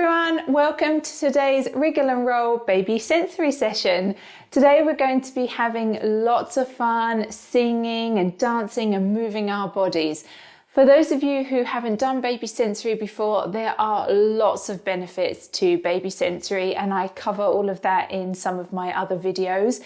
everyone, welcome to today's Wriggle and Roll baby sensory session. Today we're going to be having lots of fun singing and dancing and moving our bodies. For those of you who haven't done baby sensory before, there are lots of benefits to baby sensory and I cover all of that in some of my other videos.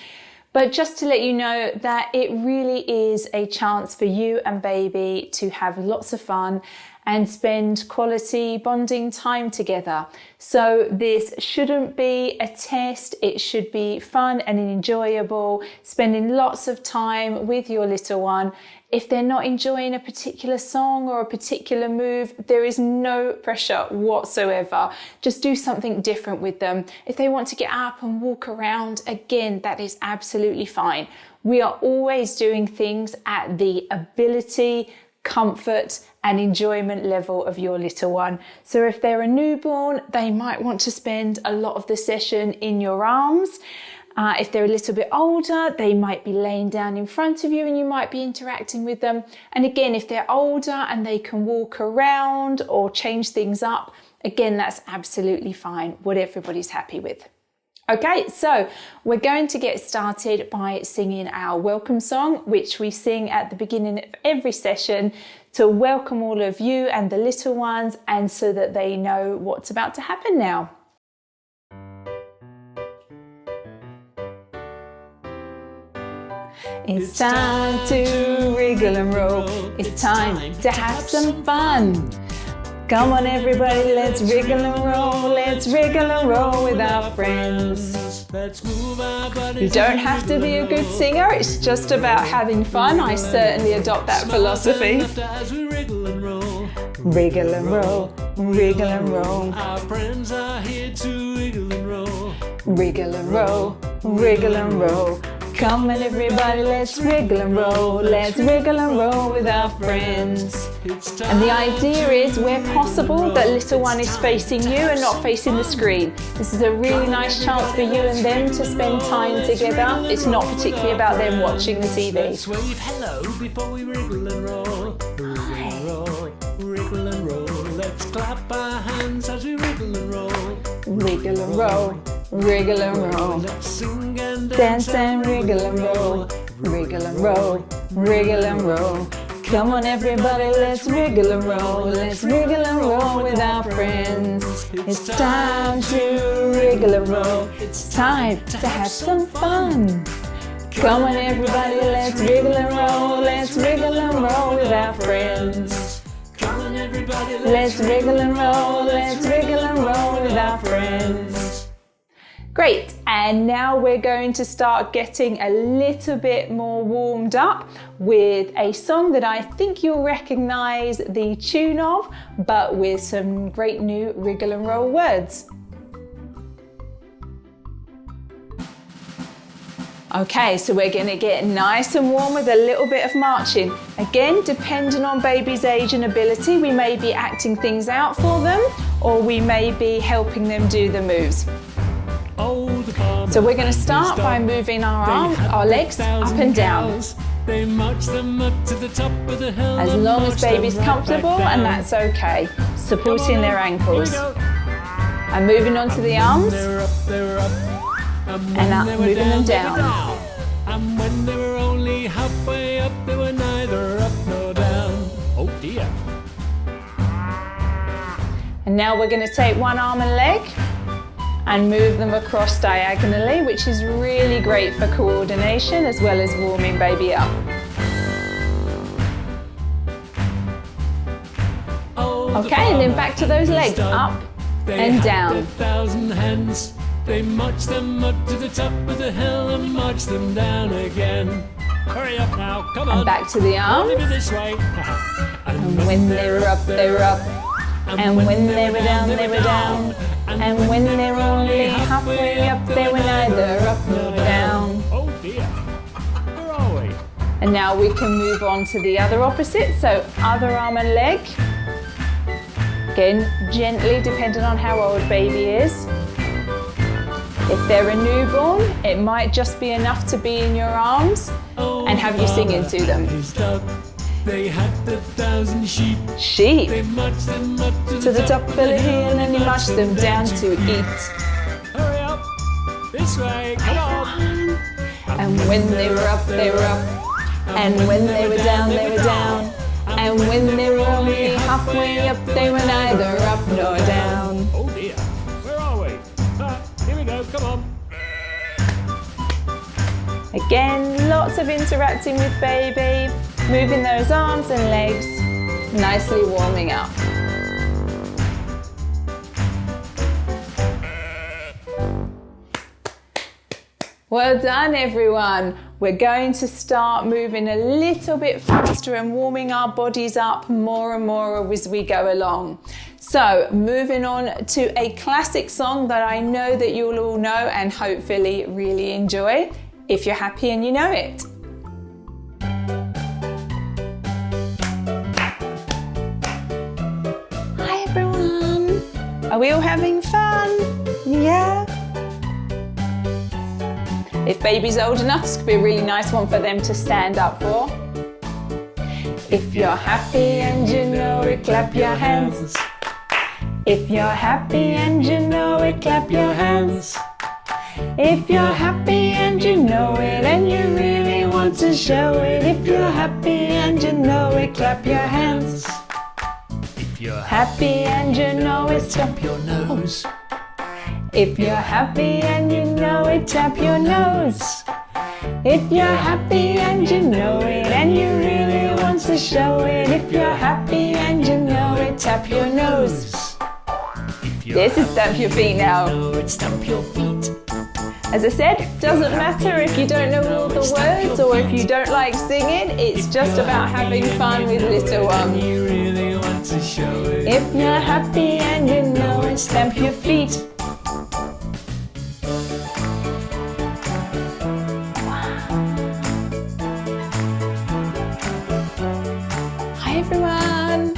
But just to let you know that it really is a chance for you and baby to have lots of fun and spend quality bonding time together. So this shouldn't be a test, it should be fun and enjoyable, spending lots of time with your little one. If they're not enjoying a particular song or a particular move, there is no pressure whatsoever. Just do something different with them. If they want to get up and walk around, again, that is absolutely fine. We are always doing things at the ability, comfort and enjoyment level of your little one. So if they're a newborn, they might want to spend a lot of the session in your arms. If they're a little bit older, they might be laying down in front of you and you might be interacting with them. And again, if they're older and they can walk around or change things up, again, that's absolutely fine, what everybody's happy with. Okay, so we're going to get started by singing our welcome song, which we sing at the beginning of every session to welcome all of you and the little ones and so that they know what's about to happen now. It's time to wriggle and roll. It's time to have some fun. Come on everybody, let's wriggle and roll. Let's wriggle and roll with our friends. You don't have to be a good singer, it's just about having fun. I certainly adopt that philosophy. Wriggle and roll, wriggle and roll. Our friends are here to wriggle and roll. Wriggle and roll, wriggle and roll. Come on everybody, let's wriggle and roll. Let's wriggle and roll with our friends. And the idea is, where possible, that little one is facing you and not facing the screen. This is a really nice chance for you and them to spend time together. It's not particularly about them watching the TV. Let's wave hello before we wriggle and roll. Wriggle and roll, wriggle and roll. Let's clap our hands as we wriggle and roll. Wriggle and roll. Wriggle and roll, let's sing and dance and wriggle and roll. Wriggle and roll, wriggle and roll. Come on everybody, let's wriggle and roll. Let's wriggle and roll with our friends. It's time to wriggle and roll. It's time to have some fun. Come on everybody, let's wriggle and roll. Let's wriggle and roll with our friends. Come on everybody, let's wriggle and roll. Let's wriggle and roll with our friends. Great, and now we're going to start getting a little bit more warmed up with a song that I think you'll recognize the tune of, but with some great new wriggle and roll words. Okay, so we're going to get nice and warm with a little bit of marching. Again, depending on baby's age and ability, we may be acting things out for them, or we may be helping them do the moves. So we're going to start by moving our legs up and down. They march them up to the top of the hill. As long as baby's comfortable, and that's okay. Supporting their ankles. And moving on to the arms. And up, moving them down. And when they were only halfway up, they were neither up nor down. Oh dear. And now we're going to take one arm and leg and move them across diagonally, which is really great for coordination as well as warming baby up. Okay, and then back to those legs, up and down. They march them up to the top of the hill and march them down again. Hurry up now, come on. And back to the arms. This way. And when they were up, they were up. And when they were down, they were down. And when they were only halfway up, they were neither up nor down. Oh dear, where are we? And now we can move on to the other opposite, so other arm and leg. Again, gently, depending on how old baby is. If they're a newborn, it might just be enough to be in your arms and have you singing to them. They had 1,000 sheep. Sheep. They marched them up To the top of the hill and he marched them down to eat. Hurry up, this way, come on. And when they were up, they were up. And when they were down, they were down. And when they were only halfway up, they were neither up nor down. Oh dear, where are we? Here we go, come on. Again, lots of interacting with baby, moving those arms and legs, nicely warming up. Well done, everyone. We're going to start moving a little bit faster and warming our bodies up more and more as we go along. So, moving on to a classic song that I know that you'll all know and hopefully really enjoy, if you're happy and you know it. Hi, everyone. Are we all having fun? Yeah? If baby's old enough, this could be a really nice one for them to stand up for. If you're happy and you know it, clap your hands. If you're happy and you know it, clap your hands. If you're happy and you know it and you really want to show it. If you're happy and you know it, clap your hands. If you're Happy and you know it, tap your nose. If you're happy and you know it, tap your nose. If you're happy and you know it and you really want to show it. If you're happy and you know it, tap your nose. This is stamp your feet now. Stamp your feet. As I said, doesn't matter if you don't know all the words or if you don't like singing, it's just about having fun with little ones. You really want to show it. If you're happy and you know it, stamp your feet. Hi everyone!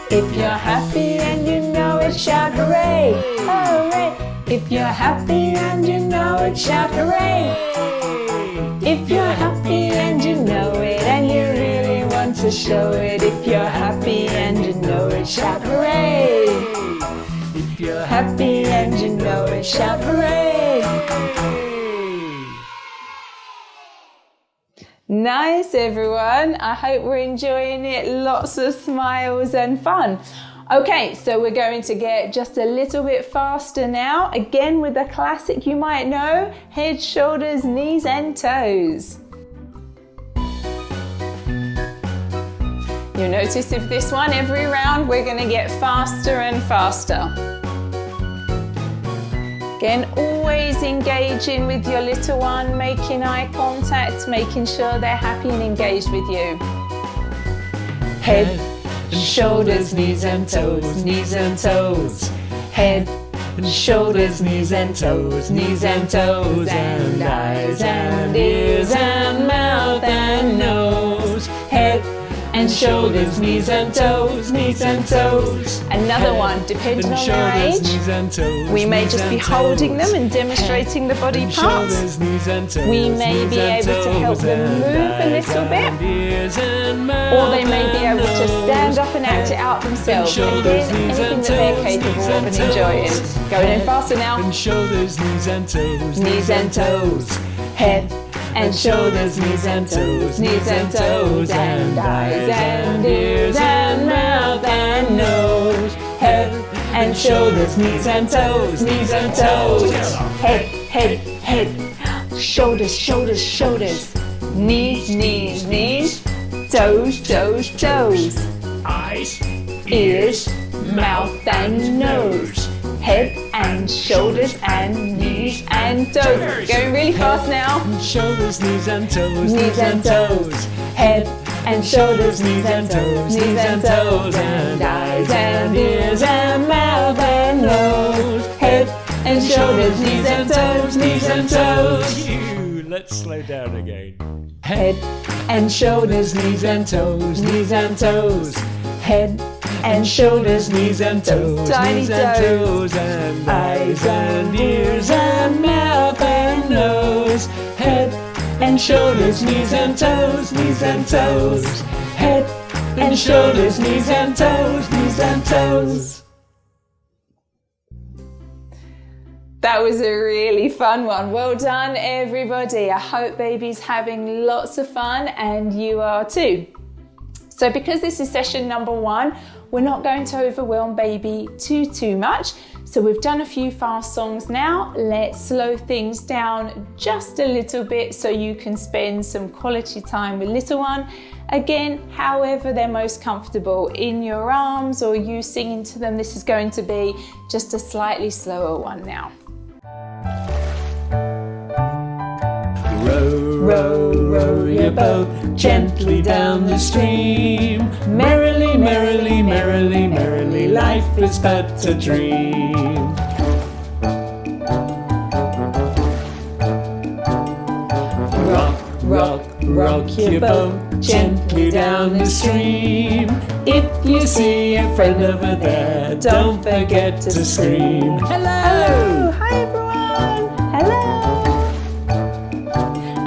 If you're happy and you know it, shout hooray! Hooray! If you're happy and you know it, shout hooray! If you're happy and you know it and you really want to show it. If you're happy and you know it, shout hooray! If you're Happy and you know it, shout hooray! Nice everyone, I hope we're enjoying it, lots of smiles and fun. Okay, so we're going to get just a little bit faster now, again with a classic you might know, head, shoulders, knees and toes. You'll notice with this one, every round we're going to get faster and faster. Again, always engaging with your little one, making eye contact, making sure they're happy and engaged with you. Head and shoulders, knees and toes, knees and toes. Head and shoulders, knees and toes, knees and toes. And eyes and ears and mouth and nose. Head and shoulders, knees and toes, knees and toes. Another one, depending on their age, we may just be holding them and demonstrating the body parts. We may be able to help them move a little bit, or they may be able to stand up and act it out themselves. Again, anything that they're capable of and enjoying. Going in faster now. Knees and toes, head and shoulders, knees and toes, knees and toes, and eyes and ears and mouth and nose. Head and shoulders, knees and toes, knees and toes. Head, head, head, shoulders, shoulders, shoulders. Knees, knees, knees, toes, toes, toes. Eyes, Ears, mouth and nose. Head and shoulders and knees and toes. Going really fast now. shoulders, knees and toes, Knees and toes. Head and shoulders, knees and toes, knees and toes. And eyes and ears and mouth and nose. Head and shoulders, knees and toes, knees and toes. Let's slow down again. Head and shoulders, knees and toes, knees and toes. Head and shoulders, knees and toes, Tiny knees and toes. toes, and eyes and ears and mouth and nose, head and shoulders, knees and toes, knees and toes, head and shoulders, knees and toes, knees and toes. That was a really fun one. Well done, everybody. I hope baby's having lots of fun and you are too. So because this is session number 1, we're not going to overwhelm baby too much. So we've done a few fast songs now. Let's slow things down just a little bit so you can spend some quality time with little one. Again, however they're most comfortable, in your arms or you singing to them. This is going to be just a slightly slower one now. Row, row, row your boat gently down the stream. Merrily, merrily, merrily, merrily, life is but a dream. Rock, rock, rock your boat gently down the stream. If you see a friend over there, don't forget to scream. Hello! Hi everyone! Hello!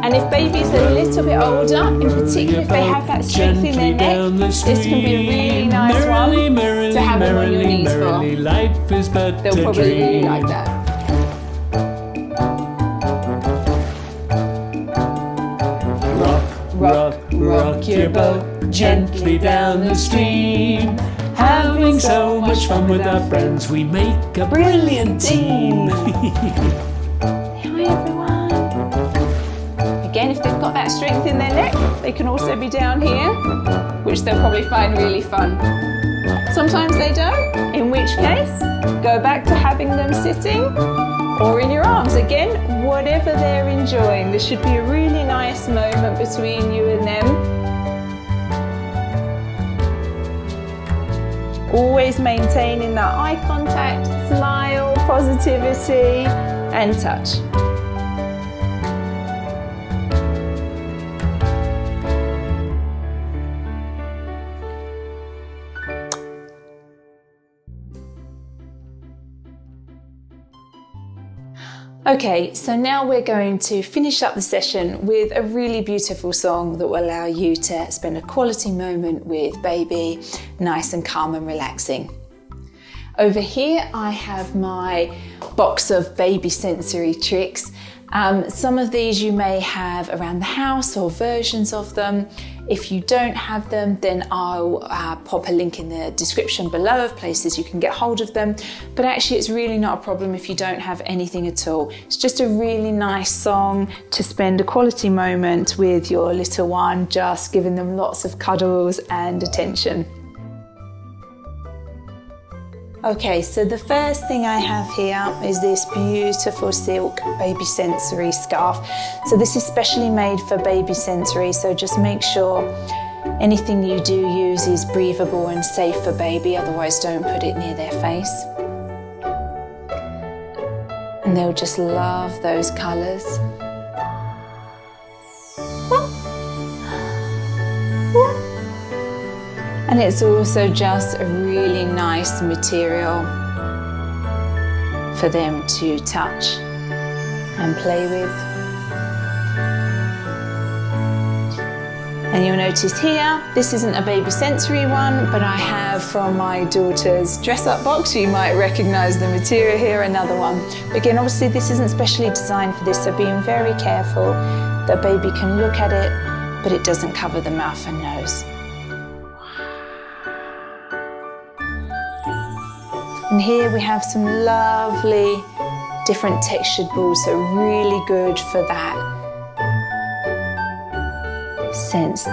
And if baby's a little bit older, in particular if they have that strength in their neck, this can be a really nice one to have them on your knees for. They'll probably really like that. Rock, rock your boat gently down the stream. Having so much fun with our friends, we make a brilliant team. Hi everyone! Again, if they've got that strength in their neck, they can also be down here, which they'll probably find really fun. Sometimes they don't, in which case, go back to having them sitting or in your arms. Again, whatever they're enjoying. This should be a really nice moment between you and them. Always maintaining that eye contact, smile, positivity, and touch. Okay, so now we're going to finish up the session with a really beautiful song that will allow you to spend a quality moment with baby, nice and calm and relaxing. Over here I have my box of baby sensory tricks. Some of these you may have around the house or versions of them. If you don't have them, then I'll pop a link in the description below of places you can get hold of them. But actually it's really not a problem if you don't have anything at all. It's just a really nice song to spend a quality moment with your little one, just giving them lots of cuddles and attention. Okay, so the first thing I have here is this beautiful silk baby sensory scarf. So this is specially made for baby sensory, so just make sure anything you do use is breathable and safe for baby, otherwise don't put it near their face. And they'll just love those colours. And it's also just a really nice material for them to touch and play with. And you'll notice here, this isn't a baby sensory one, but I have from my daughter's dress-up box. You might recognise the material here, another one. But again, obviously this isn't specially designed for this, so being very careful that baby can look at it, but it doesn't cover the mouth and nose. And here we have some lovely different textured balls, so really good for that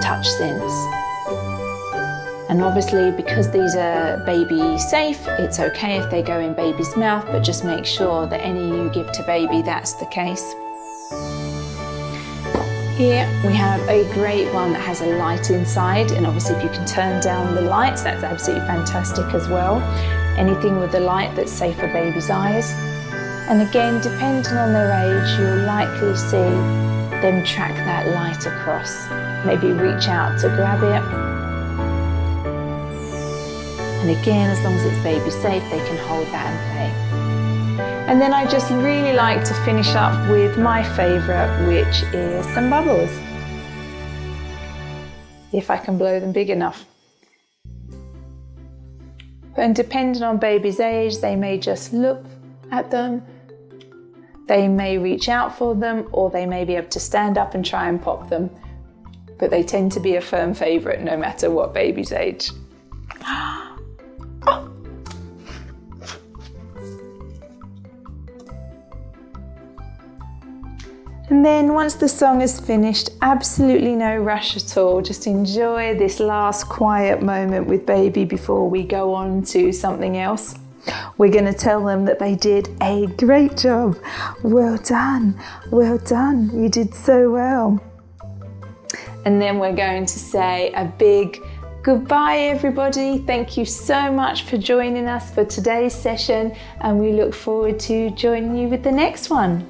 touch sense. And obviously because these are baby safe, it's okay if they go in baby's mouth, but just make sure that any you give to baby, that's the case. Here we have a great one that has a light inside, and obviously if you can turn down the lights, that's absolutely fantastic as well. Anything with a light that's safe for baby's eyes. And again, depending on their age, you'll likely see them track that light across. Maybe reach out to grab it. And again, as long as it's baby safe, they can hold that and play. And then I just really like to finish up with my favourite, which is some bubbles. If I can blow them big enough. And depending on baby's age, they may just look at them, they may reach out for them, or they may be able to stand up and try and pop them. But they tend to be a firm favourite no matter what baby's age. Oh. And then once the song is finished, absolutely no rush at all. Just enjoy this last quiet moment with baby before we go on to something else. We're going to tell them that they did a great job. Well done, you did so well. And then we're going to say a big goodbye, everybody. Thank you so much for joining us for today's session, and we look forward to joining you with the next one.